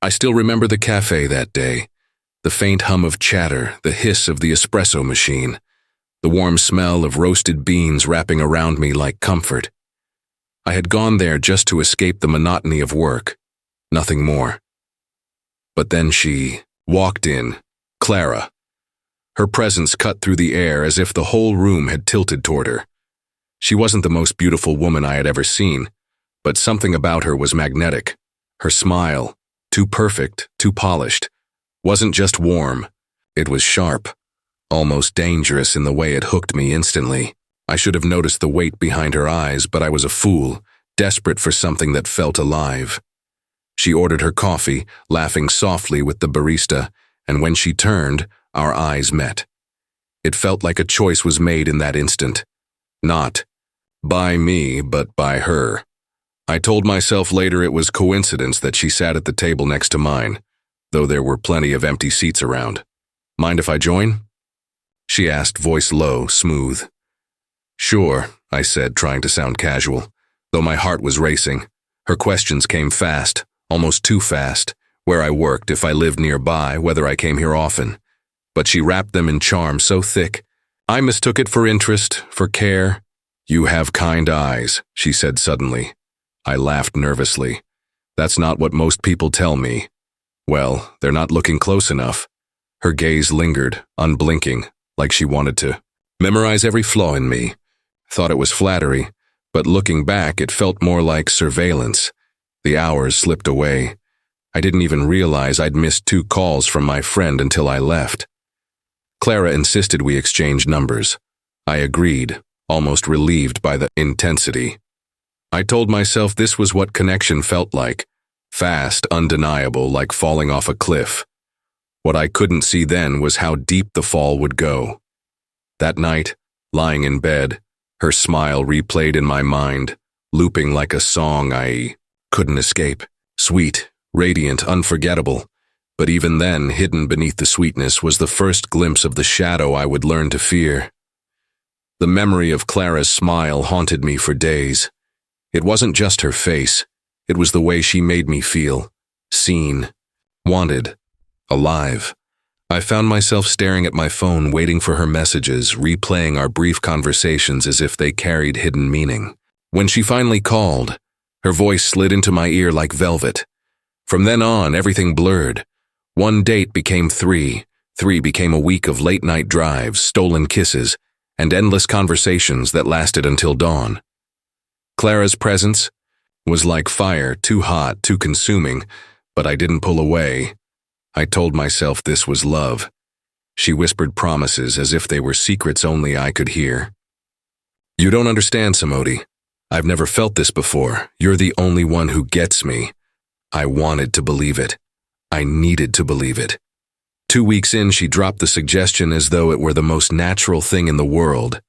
I still remember the cafe that day, the faint hum of chatter, the hiss of the espresso machine, the warm smell of roasted beans wrapping around me like comfort. I had gone there just to escape the monotony of work, nothing more. But then she walked in, Clara. Her presence cut through the air as if the whole room had tilted toward her. She wasn't the most beautiful woman I had ever seen, but something about her was magnetic. Her smile, too perfect, too polished, wasn't just warm, it was sharp, almost dangerous in the way it hooked me instantly. I should have noticed the weight behind her eyes, but I was a fool, desperate for something that felt alive. She ordered her coffee, laughing softly with the barista, and when she turned, our eyes met. It felt like a choice was made in that instant. Not by me, but by her. I told myself later it was coincidence that she sat at the table next to mine, though there were plenty of empty seats around. Mind if I join? She asked, voice low, smooth. Sure, I said, trying to sound casual, though my heart was racing. Her questions came fast, almost too fast, where I worked, if I lived nearby, whether I came here often. But she wrapped them in charm so thick, I mistook it for interest, for care. You have kind eyes, she said suddenly. I laughed nervously. That's not what most people tell me. Well, they're not looking close enough. Her gaze lingered, unblinking, like she wanted to memorize every flaw in me. Thought it was flattery, but looking back, it felt more like surveillance. The hours slipped away. I didn't even realize I'd missed 2 calls from my friend until I left. Clara insisted we exchange numbers. I agreed, almost relieved by the intensity. I told myself this was what connection felt like. Fast, undeniable, like falling off a cliff. What I couldn't see then was how deep the fall would go. That night, lying in bed, her smile replayed in my mind, looping like a song I couldn't escape. Sweet, radiant, unforgettable. But even then, hidden beneath the sweetness was the first glimpse of the shadow I would learn to fear. The memory of Clara's smile haunted me for days. It wasn't just her face. It was the way she made me feel. Seen. Wanted. Alive. I found myself staring at my phone, waiting for her messages, replaying our brief conversations as if they carried hidden meaning. When she finally called, her voice slid into my ear like velvet. From then on, everything blurred. 1 date became 3. 3 became a week of late-night drives, stolen kisses, and endless conversations that lasted until dawn. Clara's presence was like fire, too hot, too consuming, but I didn't pull away. I told myself this was love. She whispered promises as if they were secrets only I could hear. You don't understand, Samodi. I've never felt this before. You're the only one who gets me. I wanted to believe it. I needed to believe it. 2 weeks in, she dropped the suggestion as though it were the most natural thing in the world.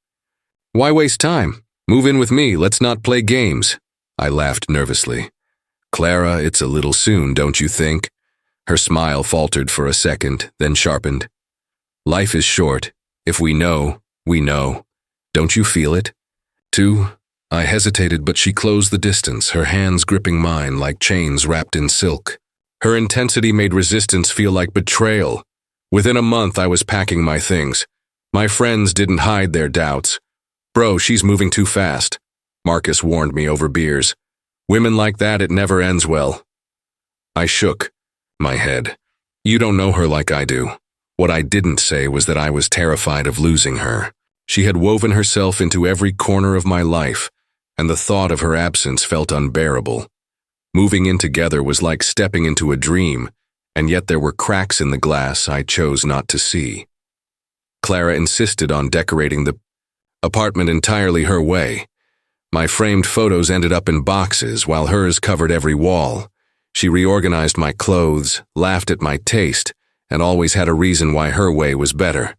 Why waste time? Move in with me, let's not play games. I laughed nervously. Clara, it's a little soon, don't you think? Her smile faltered for a second, then sharpened. Life is short. If we know, we know. Don't you feel it? 2. I hesitated, but she closed the distance, her hands gripping mine like chains wrapped in silk. Her intensity made resistance feel like betrayal. Within a month, I was packing my things. My friends didn't hide their doubts. Bro, she's moving too fast. Marcus warned me over beers. Women like that, it never ends well. I shook my head. You don't know her like I do. What I didn't say was that I was terrified of losing her. She had woven herself into every corner of my life, and the thought of her absence felt unbearable. Moving in together was like stepping into a dream, and yet there were cracks in the glass I chose not to see. Clara insisted on decorating the apartment entirely her way. My framed photos ended up in boxes, while hers covered every wall. She reorganized my clothes, laughed at my taste, and always had a reason why her way was better.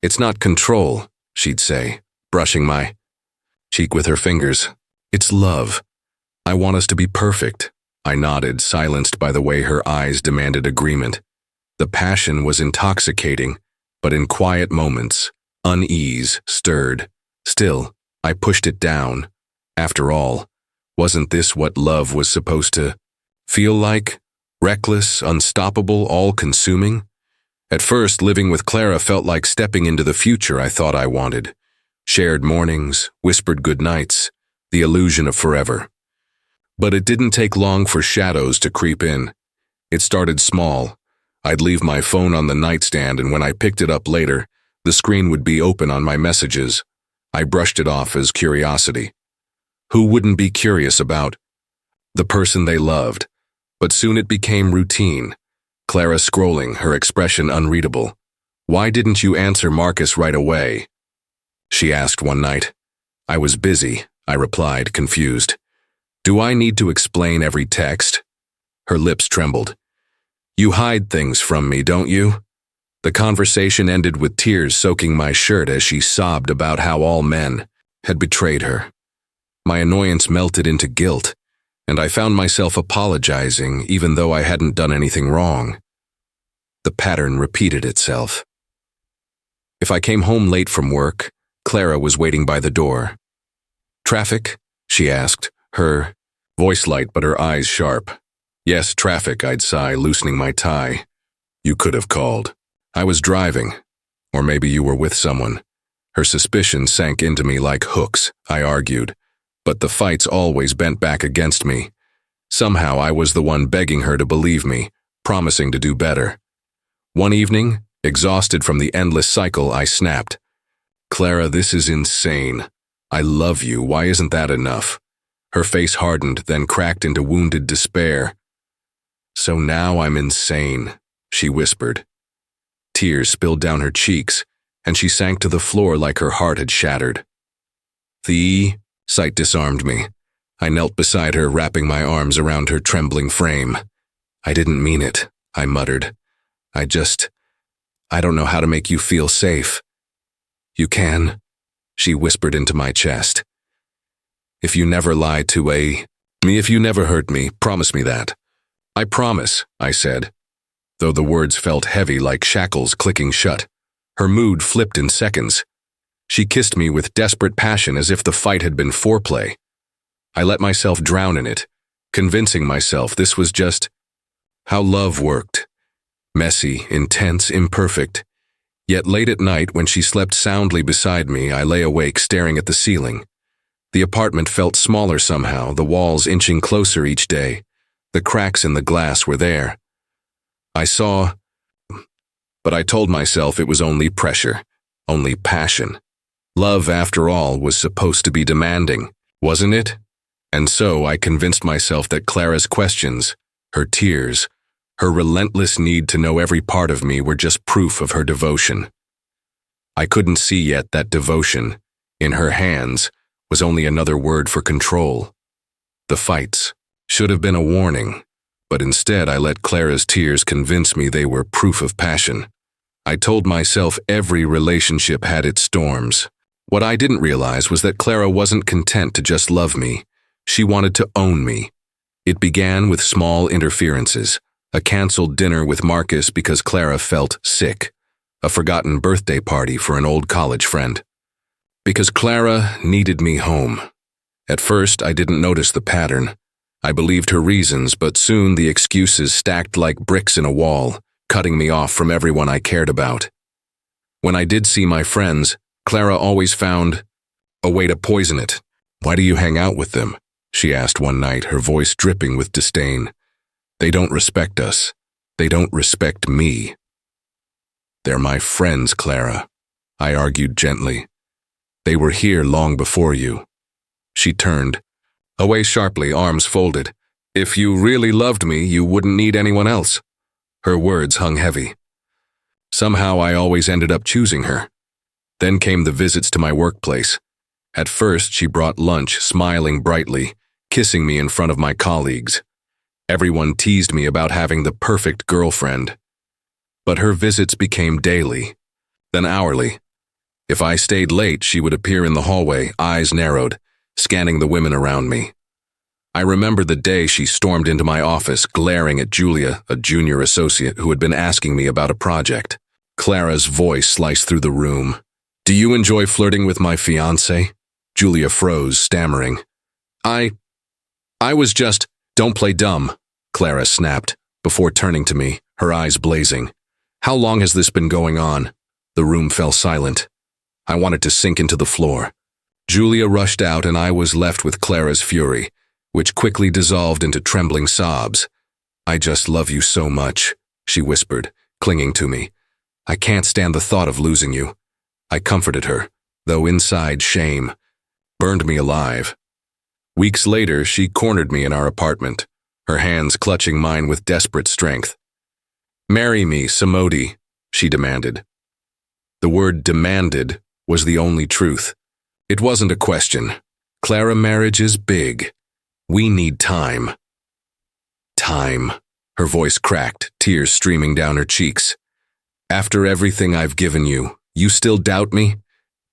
It's not control, she'd say, brushing my cheek with her fingers. It's love. I want us to be perfect. I nodded, silenced by the way her eyes demanded agreement. The passion was intoxicating, but in quiet moments, unease stirred. Still, I pushed it down. After all, wasn't this what love was supposed to feel like? Reckless, unstoppable, all-consuming. At first, living with Clara felt like stepping into the future I thought I wanted. Shared mornings, whispered goodnights, the illusion of forever. But it didn't take long for shadows to creep in. It started small. I'd leave my phone on the nightstand, and when I picked it up later, the screen would be open on my messages. I brushed it off as curiosity. Who wouldn't be curious about the person they loved? But soon it became routine. Clara scrolling, her expression unreadable. "Why didn't you answer Marcus right away?" she asked one night. "I was busy," I replied, confused. "Do I need to explain every text?" Her lips trembled. "You hide things from me, don't you?" The conversation ended with tears soaking my shirt as she sobbed about how all men had betrayed her. My annoyance melted into guilt, and I found myself apologizing even though I hadn't done anything wrong. The pattern repeated itself. If I came home late from work, Clara was waiting by the door. "Traffic?" she asked, her voice light but her eyes sharp. "Yes, traffic," I'd sigh, loosening my tie. "You could have called." "I was driving. Or maybe you were with someone." Her suspicion sank into me like hooks, I argued. But the fights always bent back against me. Somehow I was the one begging her to believe me, promising to do better. One evening, exhausted from the endless cycle, I snapped. "Clara, this is insane. I love you. Why isn't that enough?" Her face hardened, then cracked into wounded despair. "So now I'm insane," she whispered. Tears spilled down her cheeks, and she sank to the floor like her heart had shattered. Sight disarmed me. I knelt beside her, wrapping my arms around her trembling frame. "I didn't mean it," I muttered. I don't know how to make you feel safe." "You can," she whispered into my chest. "If you never lie to me, if you never hurt me, promise me that." "I promise," I said, though the words felt heavy like shackles clicking shut. Her mood flipped in seconds. She kissed me with desperate passion as if the fight had been foreplay. I let myself drown in it, convincing myself this was just how love worked. Messy, intense, imperfect. Yet late at night, when she slept soundly beside me, I lay awake staring at the ceiling. The apartment felt smaller somehow, the walls inching closer each day. The cracks in the glass were there. But I told myself it was only pressure, only passion. Love, after all, was supposed to be demanding, wasn't it? And so I convinced myself that Clara's questions, her tears, her relentless need to know every part of me were just proof of her devotion. I couldn't see yet that devotion, in her hands, was only another word for control. The fights should have been a warning, but instead I let Clara's tears convince me they were proof of passion. I told myself every relationship had its storms. What I didn't realize was that Clara wasn't content to just love me. She wanted to own me. It began with small interferences, a canceled dinner with Marcus because Clara felt sick, a forgotten birthday party for an old college friend. Because Clara needed me home. At first, I didn't notice the pattern. I believed her reasons, but soon the excuses stacked like bricks in a wall, cutting me off from everyone I cared about. When I did see my friends, Clara always found a way to poison it. "Why do you hang out with them?" she asked one night, her voice dripping with disdain. "They don't respect us. They don't respect me." "They're my friends, Clara," I argued gently. "They were here long before you." She turned away sharply, arms folded. "If you really loved me, you wouldn't need anyone else." Her words hung heavy. Somehow I always ended up choosing her. Then came the visits to my workplace. At first, she brought lunch, smiling brightly, kissing me in front of my colleagues. Everyone teased me about having the perfect girlfriend. But her visits became daily, then hourly. If I stayed late, she would appear in the hallway, eyes narrowed, scanning the women around me. I remember the day she stormed into my office, glaring at Julia, a junior associate who had been asking me about a project. Clara's voice sliced through the room. "Do you enjoy flirting with my fiancé?" Julia froze, stammering. I was just, "Don't play dumb," Clara snapped, before turning to me, her eyes blazing. "How long has this been going on?" The room fell silent. I wanted to sink into the floor. Julia rushed out and I was left with Clara's fury, which quickly dissolved into trembling sobs. "I just love you so much," she whispered, clinging to me. "I can't stand the thought of losing you." I comforted her, though inside shame burned me alive. Weeks later, she cornered me in our apartment, her hands clutching mine with desperate strength. "Marry me, Samodi," she demanded. The word demanded was the only truth. It wasn't a question. "Clara, marriage is big. We need time." Time. Her voice cracked, tears streaming down her cheeks. "After everything I've given you, you still doubt me?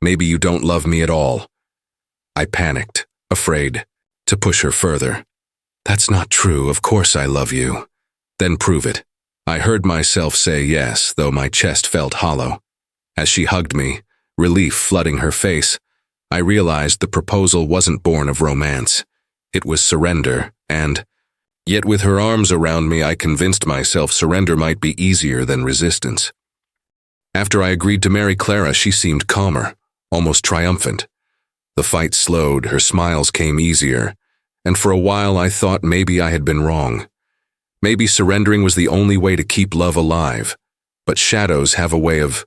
Maybe you don't love me at all." I panicked, afraid to push her further. "That's not true. Of course I love you." "Then prove it." I heard myself say yes, though my chest felt hollow. As she hugged me, relief flooding her face, I realized the proposal wasn't born of romance. It was surrender, and yet with her arms around me, I convinced myself surrender might be easier than resistance. After I agreed to marry Clara, she seemed calmer, almost triumphant. The fight slowed, her smiles came easier, and for a while I thought maybe I had been wrong. Maybe surrendering was the only way to keep love alive, but shadows have a way of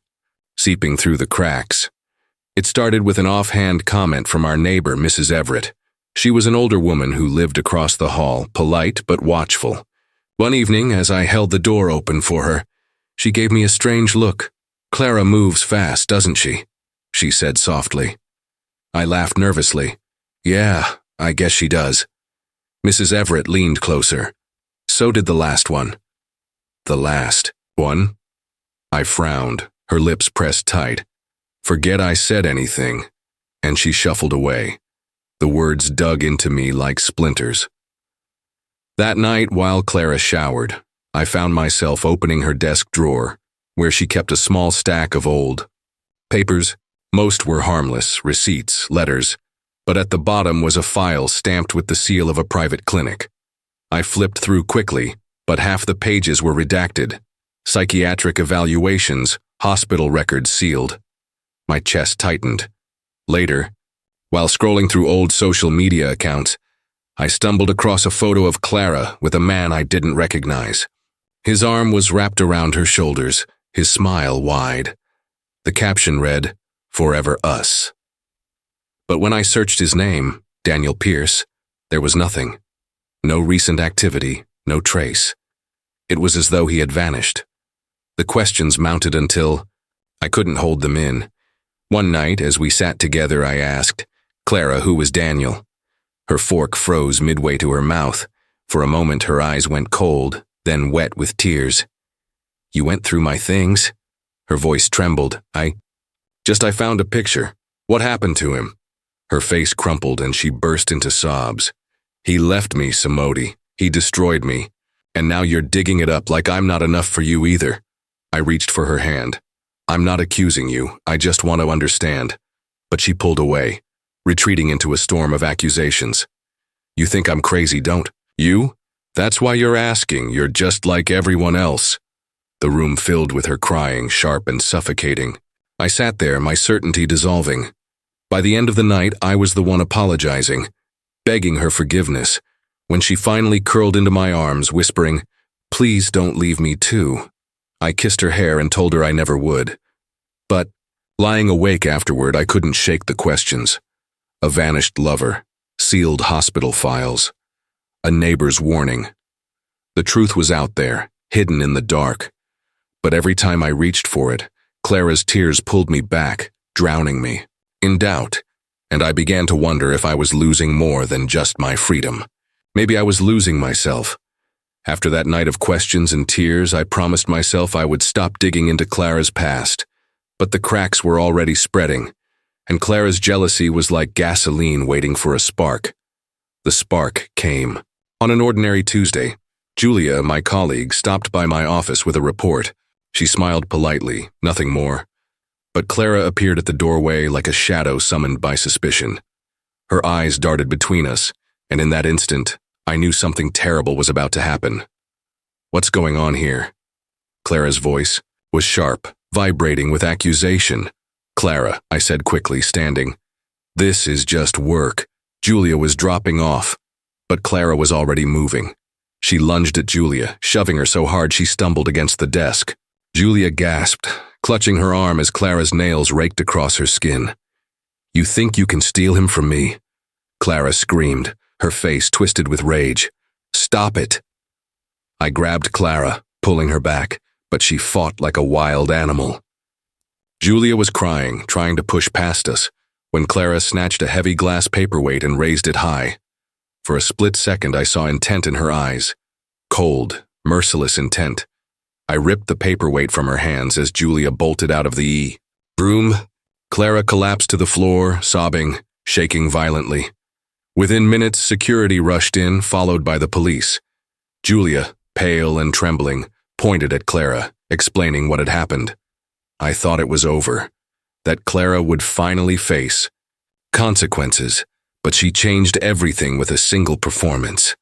seeping through the cracks. It started with an offhand comment from our neighbor, Mrs. Everett. She was an older woman who lived across the hall, polite but watchful. One evening, as I held the door open for her, she gave me a strange look. "Clara moves fast, doesn't she?" she said softly. I laughed nervously. "Yeah, I guess she does." Mrs. Everett leaned closer. "So did the last one." "The last one?" I frowned, her lips pressed tight. "Forget I said anything," and she shuffled away. The words dug into me like splinters. That night, while Clara showered, I found myself opening her desk drawer, where she kept a small stack of old papers. Most were harmless, receipts, letters, but at the bottom was a file stamped with the seal of a private clinic. I flipped through quickly, but half the pages were redacted. Psychiatric evaluations, hospital records sealed. My chest tightened. Later, while scrolling through old social media accounts, I stumbled across a photo of Clara with a man I didn't recognize. His arm was wrapped around her shoulders, his smile wide. The caption read, "Forever Us." But when I searched his name, Daniel Pierce, there was nothing. No recent activity, no trace. It was as though he had vanished. The questions mounted until I couldn't hold them in. One night, as we sat together, I asked, "Clara, who was Daniel?" Her fork froze midway to her mouth. For a moment, her eyes went cold, then wet with tears. "You went through my things?" Her voice trembled. I found a picture. What happened to him?" Her face crumpled and she burst into sobs. "He left me, Samodi. He destroyed me. And now you're digging it up like I'm not enough for you either." I reached for her hand. "I'm not accusing you. I just want to understand." But she pulled away, retreating into a storm of accusations. "You think I'm crazy, don't you? That's why you're asking. You're just like everyone else." The room filled with her crying, sharp and suffocating. I sat there, my certainty dissolving. By the end of the night, I was the one apologizing, begging her forgiveness, when she finally curled into my arms, whispering, "Please don't leave me too." I kissed her hair and told her I never would. But, lying awake afterward, I couldn't shake the questions. A vanished lover, sealed hospital files, a neighbor's warning. The truth was out there, hidden in the dark. But every time I reached for it, Clara's tears pulled me back, drowning me. In doubt, and I began to wonder if I was losing more than just my freedom. Maybe I was losing myself. After that night of questions and tears, I promised myself I would stop digging into Clara's past. But the cracks were already spreading, and Clara's jealousy was like gasoline waiting for a spark. The spark came. On an ordinary Tuesday, Julia, my colleague, stopped by my office with a report. She smiled politely, nothing more. But Clara appeared at the doorway like a shadow summoned by suspicion. Her eyes darted between us, and in that instant, I knew something terrible was about to happen. What's going on here? Clara's voice was sharp, vibrating with accusation. Clara, I said quickly, standing. This is just work. Julia was dropping off, but Clara was already moving. She lunged at Julia, shoving her so hard she stumbled against the desk. Julia gasped, clutching her arm as Clara's nails raked across her skin. You think you can steal him from me? Clara screamed, her face twisted with rage. Stop it! I grabbed Clara, pulling her back, but she fought like a wild animal. Julia was crying, trying to push past us, when Clara snatched a heavy glass paperweight and raised it high. For a split second I saw intent in her eyes. Cold, merciless intent. I ripped the paperweight from her hands as Julia bolted out of the room. Clara collapsed to the floor, sobbing, shaking violently. Within minutes, security rushed in, followed by the police. Julia, pale and trembling, pointed at Clara, explaining what had happened. I thought it was over, that Clara would finally face consequences, but she changed everything with a single performance.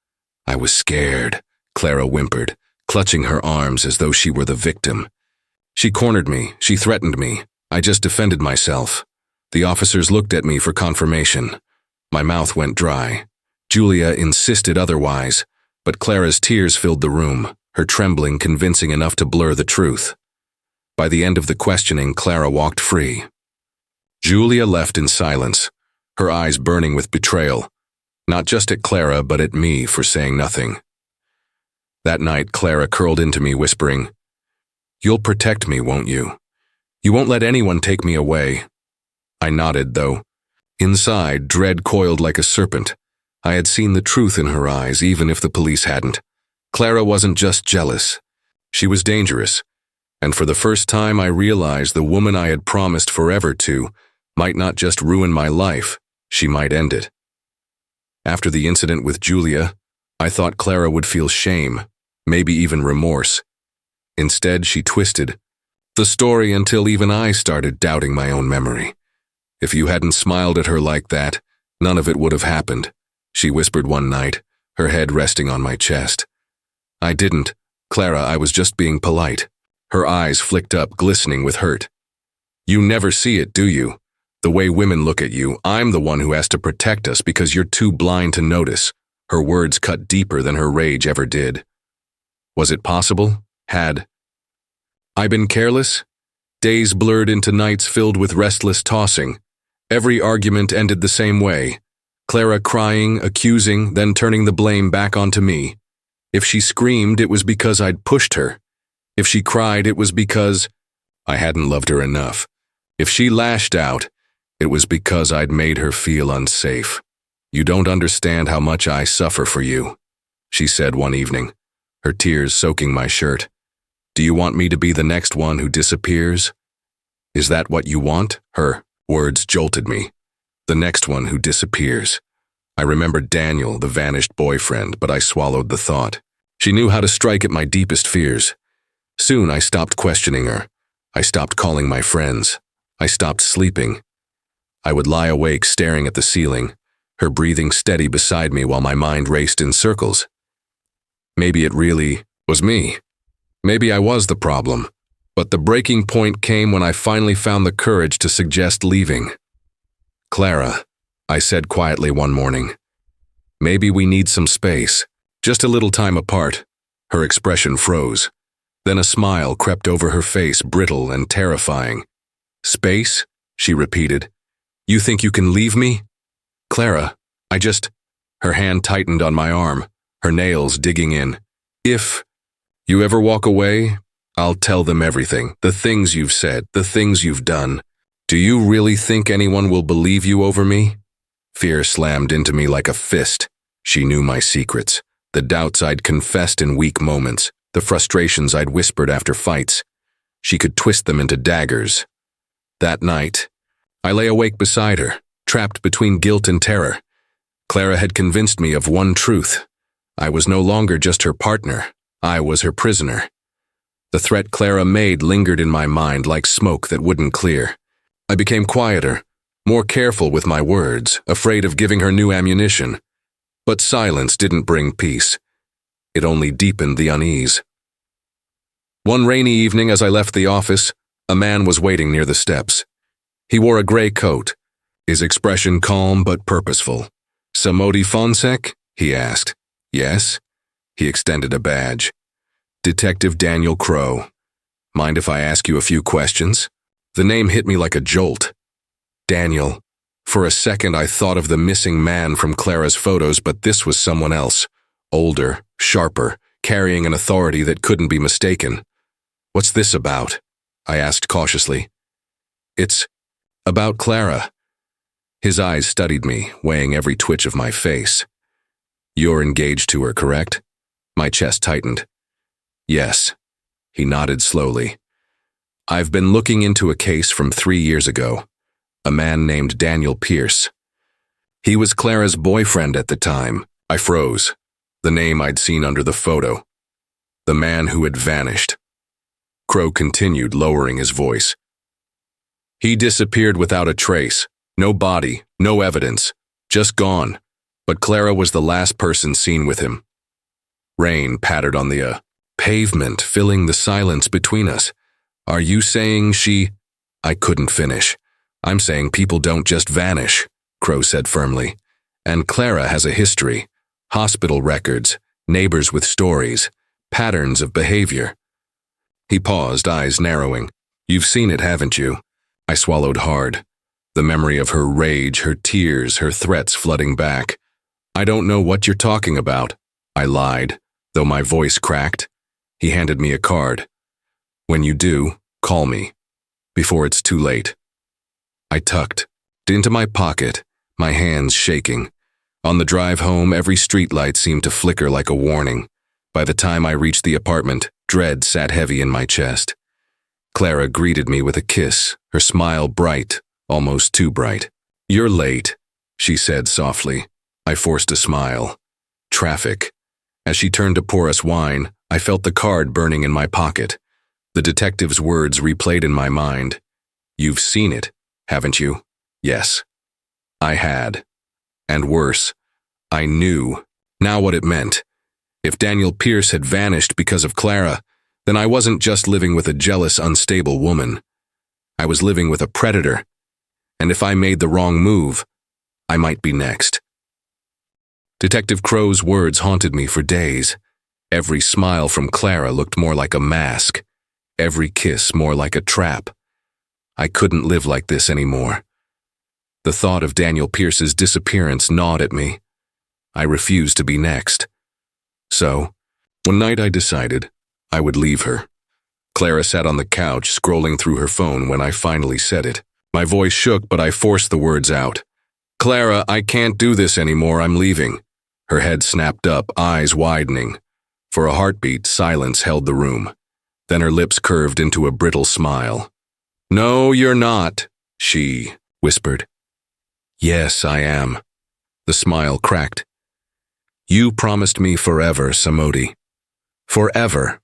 I was scared, Clara whimpered, clutching her arms as though she were the victim. She cornered me, she threatened me. I just defended myself. The officers looked at me for confirmation. My mouth went dry. Julia insisted otherwise, but Clara's tears filled the room, her trembling convincing enough to blur the truth. By the end of the questioning, Clara walked free. Julia left in silence, her eyes burning with betrayal, not just at Clara but at me for saying nothing. That night, Clara curled into me, whispering, "You'll protect me, won't you? You won't let anyone take me away." I nodded, though. Inside, dread coiled like a serpent. I had seen the truth in her eyes, even if the police hadn't. Clara wasn't just jealous. She was dangerous. And for the first time I realized the woman I had promised forever to might not just ruin my life, she might end it. After the incident with Julia, I thought Clara would feel shame, maybe even remorse. Instead, she twisted the story until even I started doubting my own memory. If you hadn't smiled at her like that, none of it would have happened, she whispered one night, her head resting on my chest. I didn't, Clara, I was just being polite. Her eyes flicked up, glistening with hurt. You never see it, do you? The way women look at you, I'm the one who has to protect us because you're too blind to notice. Her words cut deeper than her rage ever did. Was it possible? Had I been careless? Days blurred into nights filled with restless tossing. Every argument ended the same way. Clara crying, accusing, then turning the blame back onto me. If she screamed, it was because I'd pushed her. If she cried, it was because I hadn't loved her enough. If she lashed out, it was because I'd made her feel unsafe. You don't understand how much I suffer for you, she said one evening, her tears soaking my shirt. Do you want me to be the next one who disappears? Is that what you want? Her words jolted me. The next one who disappears. I remembered Daniel, the vanished boyfriend, but I swallowed the thought. She knew how to strike at my deepest fears. Soon I stopped questioning her. I stopped calling my friends. I stopped sleeping. I would lie awake staring at the ceiling, her breathing steady beside me while my mind raced in circles. Maybe it really was me. Maybe I was the problem. But the breaking point came when I finally found the courage to suggest leaving. Clara, I said quietly one morning, maybe we need some space, just a little time apart. Her expression froze. Then a smile crept over her face, brittle and terrifying. Space? She repeated. You think you can leave me? Clara, Her hand tightened on my arm, her nails digging in. If you ever walk away, I'll tell them everything, the things you've said, the things you've done. Do you really think anyone will believe you over me? Fear slammed into me like a fist. She knew my secrets, the doubts I'd confessed in weak moments, the frustrations I'd whispered after fights. She could twist them into daggers. That night, I lay awake beside her, trapped between guilt and terror. Clara had convinced me of one truth. I was no longer just her partner. I was her prisoner. The threat Clara made lingered in my mind like smoke that wouldn't clear. I became quieter, more careful with my words, afraid of giving her new ammunition. But silence didn't bring peace. It only deepened the unease. One rainy evening as I left the office, a man was waiting near the steps. He wore a gray coat, his expression calm but purposeful. "Samodi Fonsek?" he asked. "Yes." He extended a badge. "Detective Daniel Crow. Mind if I ask you a few questions?" The name hit me like a jolt. Daniel. For a second I thought of the missing man from Clara's photos, but this was someone else. Older, sharper, carrying an authority that couldn't be mistaken. "What's this about?" I asked cautiously. "It's about Clara." His eyes studied me, weighing every twitch of my face. "You're engaged to her, correct?" My chest tightened. "Yes." He nodded slowly. "I've been looking into a case from 3 years ago. A man named Daniel Pierce. He was Clara's boyfriend at the time." I froze. The name I'd seen under the photo. The man who had vanished. Crow continued, lowering his voice. "He disappeared without a trace. No body, no evidence. Just gone. But Clara was the last person seen with him." Rain pattered on the pavement, filling the silence between us. "Are you saying she—" I couldn't finish. "I'm saying people don't just vanish," Crow said firmly. "And Clara has a history. Hospital records, neighbors with stories, patterns of behavior." He paused, eyes narrowing. "You've seen it, haven't you?" I swallowed hard. The memory of her rage, her tears, her threats flooding back. "I don't know what you're talking about," I lied, though my voice cracked. He handed me a card. "When you do, call me. Before it's too late." I tucked into my pocket, my hands shaking. On the drive home, every streetlight seemed to flicker like a warning. By the time I reached the apartment, dread sat heavy in my chest. Clara greeted me with a kiss, her smile bright, almost too bright. "You're late," she said softly. I forced a smile. Traffic. As she turned to pour us wine, I felt the card burning in my pocket. The detective's words replayed in my mind. "You've seen it, haven't you?" Yes. I had. And worse, I knew now what it meant. If Daniel Pierce had vanished because of Clara, then I wasn't just living with a jealous, unstable woman. I was living with a predator. And if I made the wrong move, I might be next. Detective Crow's words haunted me for days. Every smile from Clara looked more like a mask. Every kiss more like a trap. I couldn't live like this anymore. The thought of Daniel Pierce's disappearance gnawed at me. I refused to be next. So, one night I decided I would leave her. Clara sat on the couch, scrolling through her phone when I finally said it. My voice shook, but I forced the words out. "Clara, I can't do this anymore, I'm leaving." Her head snapped up, eyes widening. For a heartbeat, silence held the room. Then her lips curved into a brittle smile. "No, you're not," she whispered. "Yes, I am." The smile cracked. "You promised me forever, Samodi. Forever."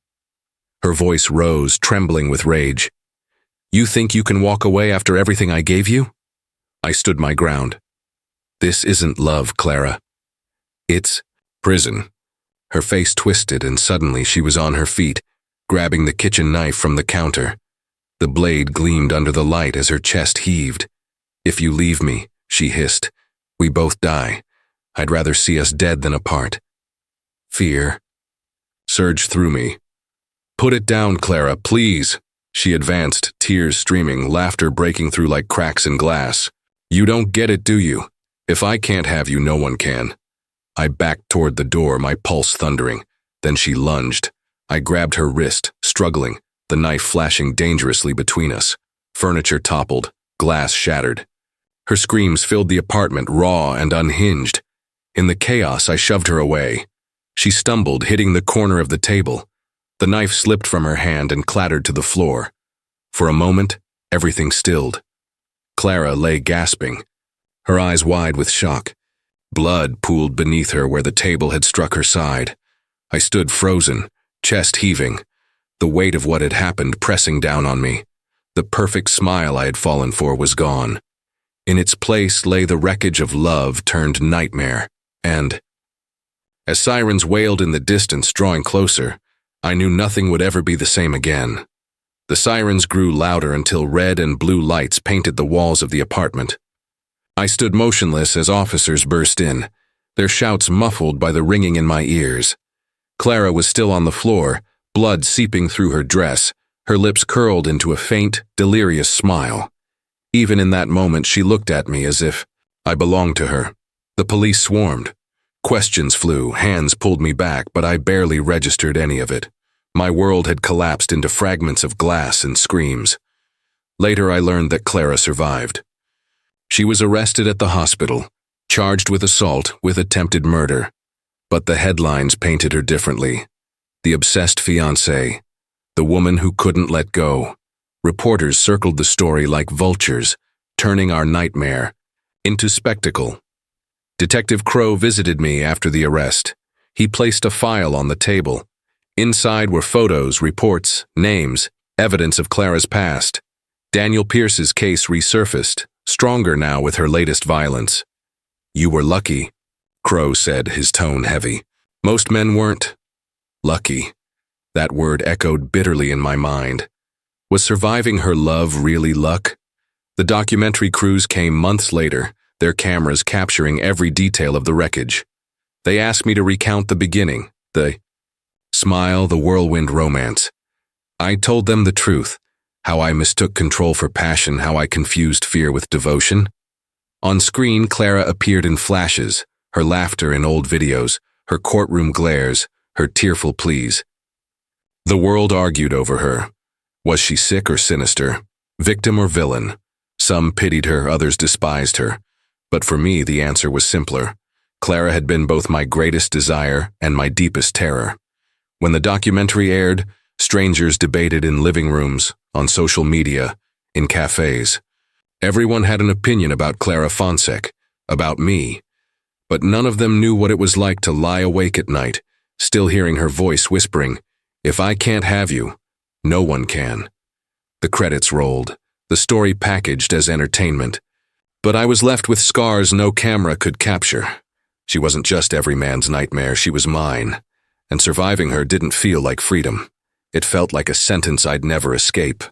Her voice rose, trembling with rage. "You think you can walk away after everything I gave you?" I stood my ground. "This isn't love, Clara. It's prison." Her face twisted, and suddenly she was on her feet, grabbing the kitchen knife from the counter. The blade gleamed under the light as her chest heaved. "If you leave me," she hissed, "we both die. I'd rather see us dead than apart." Fear surged through me. "Put it down, Clara, please." She advanced, tears streaming, laughter breaking through like cracks in glass. "You don't get it, do you? If I can't have you, no one can." I backed toward the door, my pulse thundering. Then she lunged. I grabbed her wrist, struggling, the knife flashing dangerously between us. Furniture toppled, glass shattered. Her screams filled the apartment, raw and unhinged. In the chaos, I shoved her away. She stumbled, hitting the corner of the table. The knife slipped from her hand and clattered to the floor. For a moment, everything stilled. Clara lay gasping, her eyes wide with shock. Blood pooled beneath her where the table had struck her side. I stood frozen, chest heaving, the weight of what had happened pressing down on me. The perfect smile I had fallen for was gone. In its place lay the wreckage of love turned nightmare, and as sirens wailed in the distance, drawing closer, I knew nothing would ever be the same again. The sirens grew louder until red and blue lights painted the walls of the apartment. I stood motionless as officers burst in, their shouts muffled by the ringing in my ears. Clara was still on the floor, blood seeping through her dress, her lips curled into a faint, delirious smile. Even in that moment, she looked at me as if I belonged to her. The police swarmed. Questions flew, hands pulled me back, but I barely registered any of it. My world had collapsed into fragments of glass and screams. Later, I learned that Clara survived. She was arrested at the hospital, charged with assault with attempted murder. But the headlines painted her differently. The obsessed fiancé, the woman who couldn't let go. Reporters circled the story like vultures, turning our nightmare into spectacle. Detective Crow visited me after the arrest. He placed a file on the table. Inside were photos, reports, names, evidence of Clara's past. Daniel Pierce's case resurfaced, stronger now with her latest violence. "You were lucky," Crow said, his tone heavy. "Most men weren't." Lucky. That word echoed bitterly in my mind. Was surviving her love really luck? The documentary crews came months later, their cameras capturing every detail of the wreckage. They asked me to recount the beginning, the smile, the whirlwind romance. I told them the truth, how I mistook control for passion, how I confused fear with devotion. On screen, Clara appeared in flashes, her laughter in old videos, her courtroom glares, her tearful pleas. The world argued over her. Was she sick or sinister? Victim or villain? Some pitied her, others despised her. But for me, the answer was simpler. Clara had been both my greatest desire and my deepest terror. When the documentary aired, strangers debated in living rooms, on social media, in cafes. Everyone had an opinion about Clara Fonsek, about me. But none of them knew what it was like to lie awake at night, still hearing her voice whispering, "If I can't have you, no one can." The credits rolled, the story packaged as entertainment. But I was left with scars no camera could capture. She wasn't just every man's nightmare, she was mine. And surviving her didn't feel like freedom. It felt like a sentence I'd never escape.